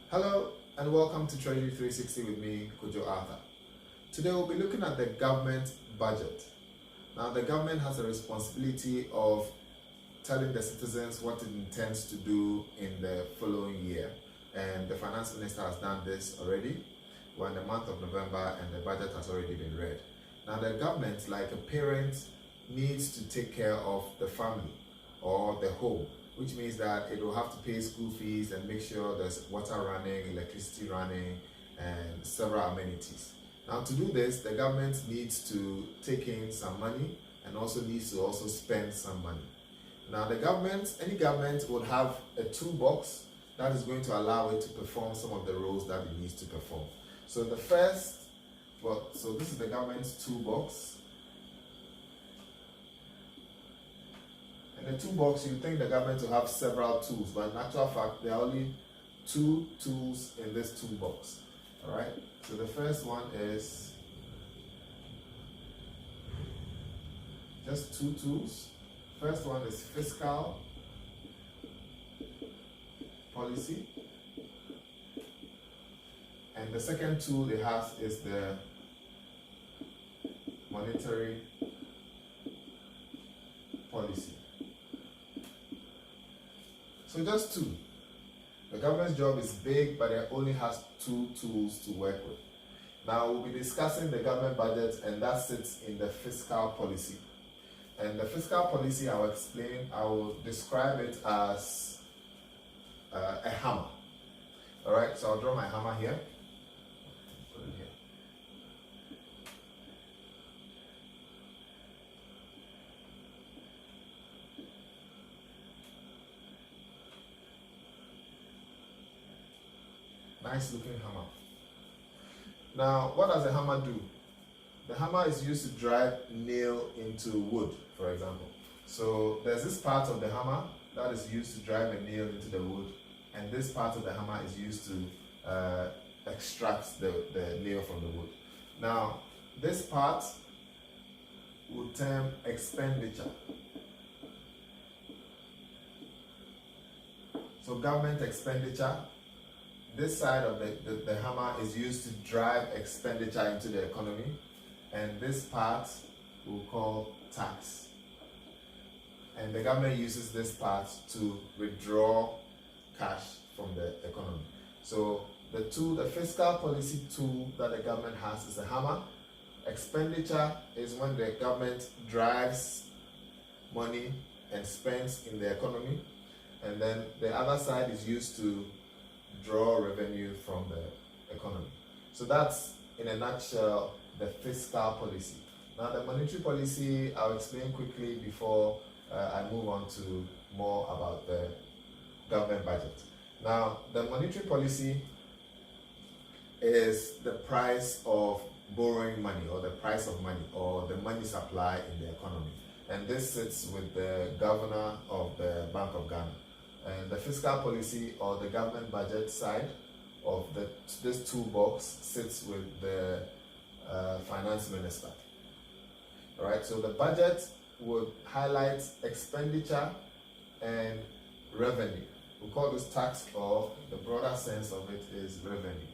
Hello and welcome to Treasury 360 with me, Kojo Arthur. Today we'll be looking at the government budget. Now the government has a responsibility of telling the citizens what it intends to do in the following year, and the finance minister has done this already. We're in the month of November and the budget has already been read. Now the government, like a parent, needs to take care of the family or the home, which means that it will have to pay school fees and make sure there's water running, electricity running, and several amenities. Now to do this, the government needs to take in some money and also needs to spend some money. Now any government would have a toolbox that is going to allow it to perform some of the roles that it needs to perform. So this is the government's toolbox. In the toolbox, you think the government will have several tools, but in actual fact, there are only two tools in this toolbox. All right. So the first one is just two tools. First one is fiscal policy, and the second tool it has is the monetary policy. So just two. The government's job is big, but it only has two tools to work with. Now we'll be discussing the government budget, and that sits in the fiscal policy. And the fiscal policy, I will describe it as a hammer. All right, so I'll draw my hammer here. Put it here. Nice looking hammer. Now, what does a hammer do? The hammer is used to drive nail into wood, for example. So there's this part of the hammer that is used to drive a nail into the wood, and this part of the hammer is used to extract the nail from the wood. Now, this part we'll term expenditure. So government expenditure. This side of the hammer is used to drive expenditure into the economy, and this part we'll call tax. And the government uses this part to withdraw cash from the economy. So the fiscal policy tool that the government has is a hammer. Expenditure is when the government drives money and spends in the economy, and then the other side is used to draw revenue from the economy. So that's, in a nutshell, the fiscal policy. Now the monetary policy, I'll explain quickly before I move on to more about the government budget. Now the monetary policy is the price of borrowing money, or the price of money, or the money supply in the economy. And this sits with the governor of the Bank of Ghana. And the fiscal policy, or the government budget side of this toolbox, sits with the finance minister. All right, so the budget would highlight expenditure and revenue. We call this tax, or the broader sense of it is revenue.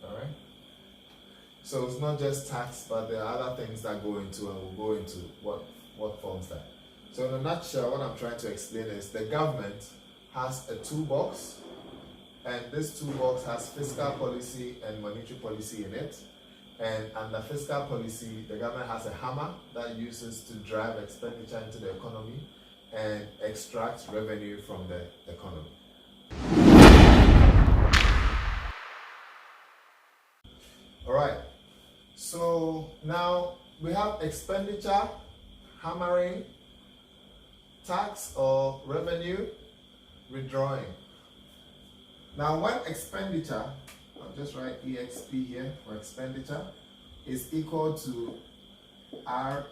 All right. So it's not just tax, but there are other things that go into, and we'll go into what forms that. So in a nutshell, what I'm trying to explain is the government has a toolbox, and this toolbox has fiscal policy and monetary policy in it. And under fiscal policy, the government has a hammer that uses to drive expenditure into the economy and extract revenue from the economy. All right. So now we have expenditure, hammering, tax or revenue, withdrawing. Now when expenditure, I'll just write EXP here for expenditure, is equal to REV,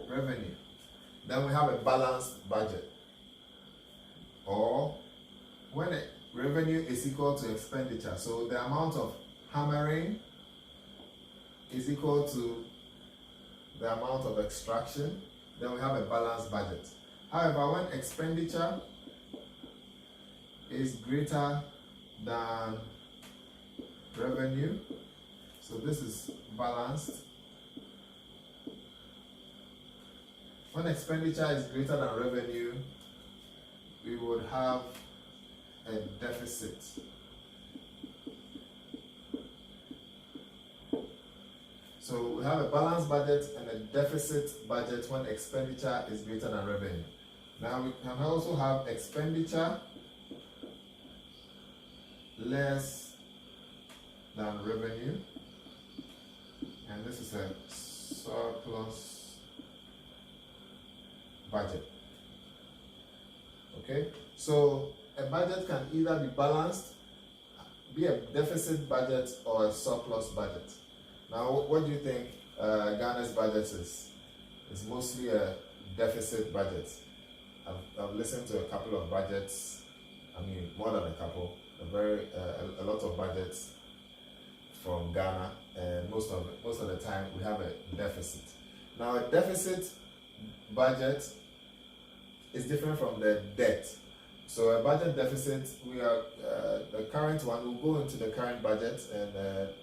revenue, then we have a balanced budget. Or when revenue is equal to expenditure, so the amount of hammering is equal to the amount of extraction, then we have a balanced budget. However, when expenditure is greater than revenue, so this is balanced. When expenditure is greater than revenue, we would have a deficit. So we have a balanced budget and a deficit budget when expenditure is greater than revenue. Now we can also have expenditure less than revenue, and this is a surplus budget. Okay, so a budget can either be balanced, be a deficit budget, or a surplus budget. Now, what do you think Ghana's budget is? It's mostly a deficit budget. I've listened to a couple of budgets, more than a couple, a lot of budgets from Ghana, and most of the time we have a deficit. Now, a deficit budget is different from the debt. So a budget deficit, we are the current one. We'll go into the current budget and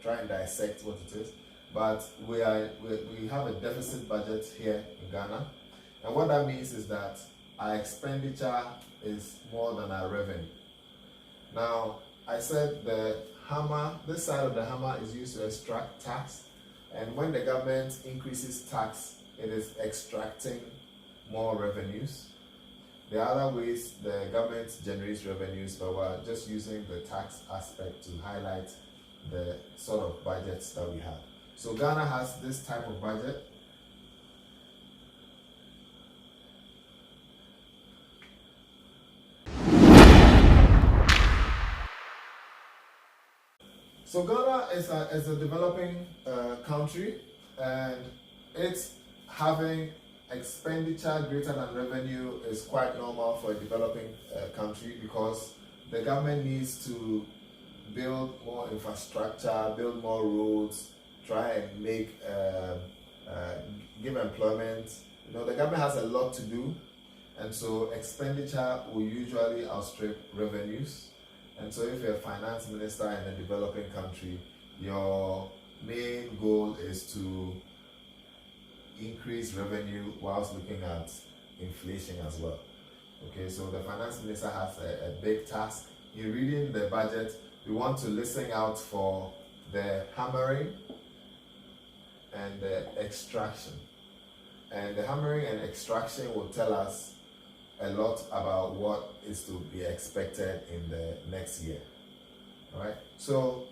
try and dissect what it is. But we have a deficit budget here in Ghana, and what that means is that our expenditure is more than our revenue. Now, I said the hammer, this side of the hammer is used to extract tax, and when the government increases tax, it is extracting more revenues. There are other ways the government generates revenues, but we're just using the tax aspect to highlight the sort of budgets that we have. So Ghana has this type of budget. So Ghana is a developing country, and it's having expenditure greater than revenue is quite normal for a developing country, because the government needs to build more infrastructure, build more roads, try and make give employment. The government has a lot to do, and so expenditure will usually outstrip revenues. And so if you're a finance minister in a developing country, your main goal is to increase revenue whilst looking at inflation as well. Okay, so the finance minister has a big task. In reading the budget, we want to listen out for the hammering and the extraction. And the hammering and extraction will tell us a lot about what is to be expected in the next year. All right, so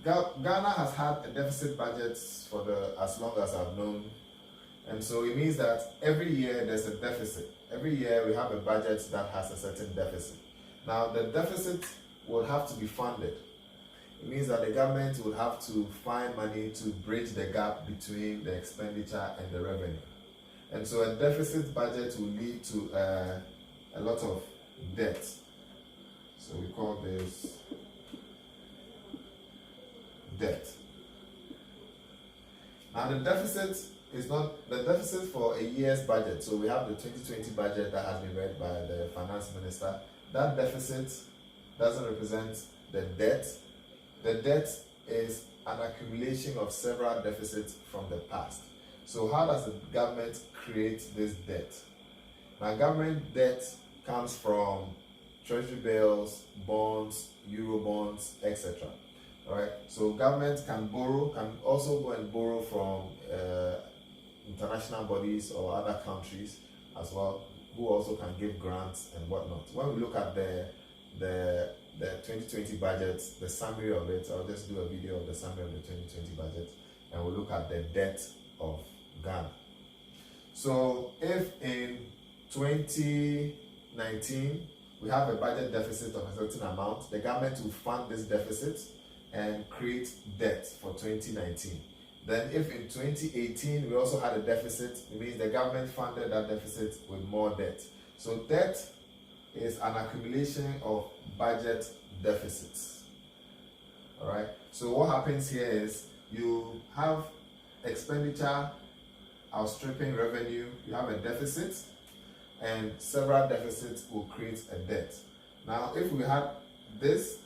Ghana has had a deficit budget for as long as I've known. And so it means that every year there's a deficit. Every year we have a budget that has a certain deficit. Now the deficit will have to be funded. It means that the government will have to find money to bridge the gap between the expenditure and the revenue. And so a deficit budget will lead to a lot of debt. So we call this debt. Now the deficit is not the deficit for a year's budget. So we have the 2020 budget that has been read by the finance minister. That deficit doesn't represent the debt. The debt is an accumulation of several deficits from the past. So how does the government create this debt? Now, government debt comes from treasury bills, bonds, euro bonds, etc. All right. So government can also go and borrow from international bodies or other countries as well, who also can give grants and whatnot. When we look at the 2020 budget, the summary of it, I'll just do a video of the summary of the 2020 budget, and we'll look at the debt of Ghana. So if in 2019 we have a budget deficit of a certain amount, the government will fund this deficit and create debt for 2019. Then if in 2018 we also had a deficit, it means the government funded that deficit with more debt. So debt is an accumulation of budget deficits. All right. So what happens here is you have expenditure outstripping revenue, you have a deficit, and several deficits will create a debt. Now, if we had this,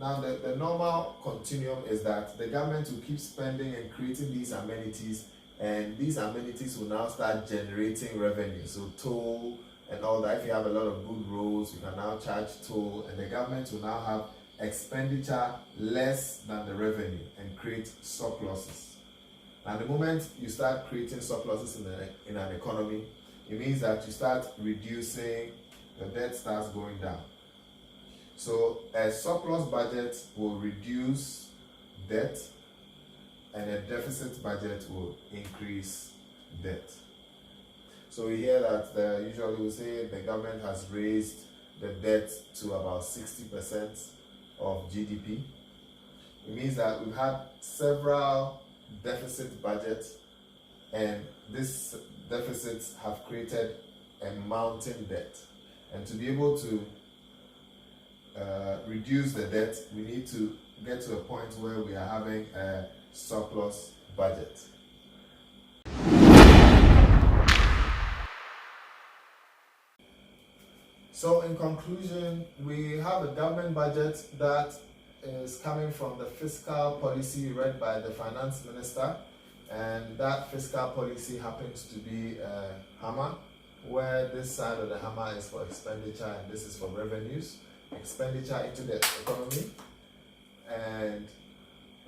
now the normal continuum is that the government will keep spending and creating these amenities, and these amenities will now start generating revenue. So toll and all that. If you have a lot of good roads, you can now charge toll, and the government will now have expenditure less than the revenue and create surpluses. Now, the moment you start creating surpluses in an economy, it means that you start reducing, the debt starts going down. So a surplus budget will reduce debt, and a deficit budget will increase debt. So we hear that usually we say the government has raised the debt to about 60% of GDP. It means that we've had several deficit budgets, and these deficits have created a mounting debt. And to be able to reduce the debt, we need to get to a point where we are having a surplus budget. So in conclusion, we have a government budget that is coming from the fiscal policy read by the finance minister, and that fiscal policy happens to be a hammer, where this side of the hammer is for expenditure and this is for revenues. Expenditure into the economy and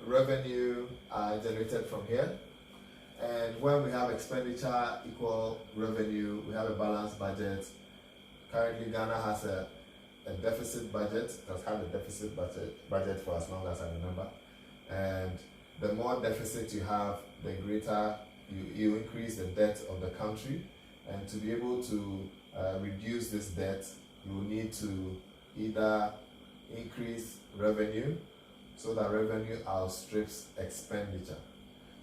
revenue are generated from here. And when we have expenditure equal revenue, we have a balanced budget. Currently, Ghana has a deficit budget, has had a deficit budget for as long as I remember. And the more deficit you have, the greater you increase the debt of the country. And to be able to reduce this debt, you will need to either increase revenue so that revenue outstrips expenditure.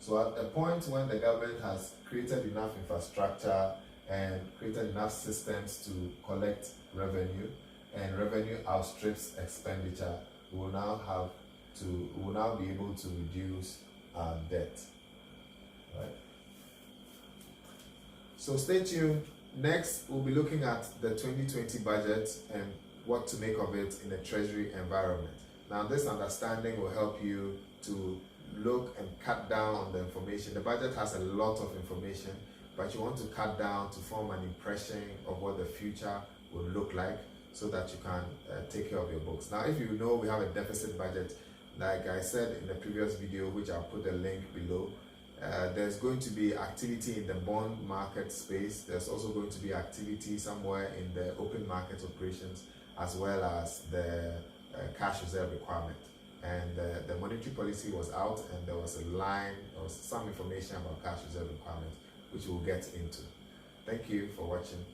So at a point when the government has created enough infrastructure and created enough systems to collect revenue, and revenue outstrips expenditure, we will now be able to reduce our debt. Right? So stay tuned. Next, we'll be looking at the 2020 budget and what to make of it in a treasury environment. Now, this understanding will help you to look and cut down on the information. The budget has a lot of information, but you want to cut down to form an impression of what the future will look like so that you can take care of your books. Now, if you know we have a deficit budget, like I said in the previous video, which I'll put the link below, there's going to be activity in the bond market space. There's also going to be activity somewhere in the open market operations, as well as the cash reserve requirement. And the monetary policy was out, and there was a line or some information about cash reserve requirement, which we'll get into. Thank you for watching.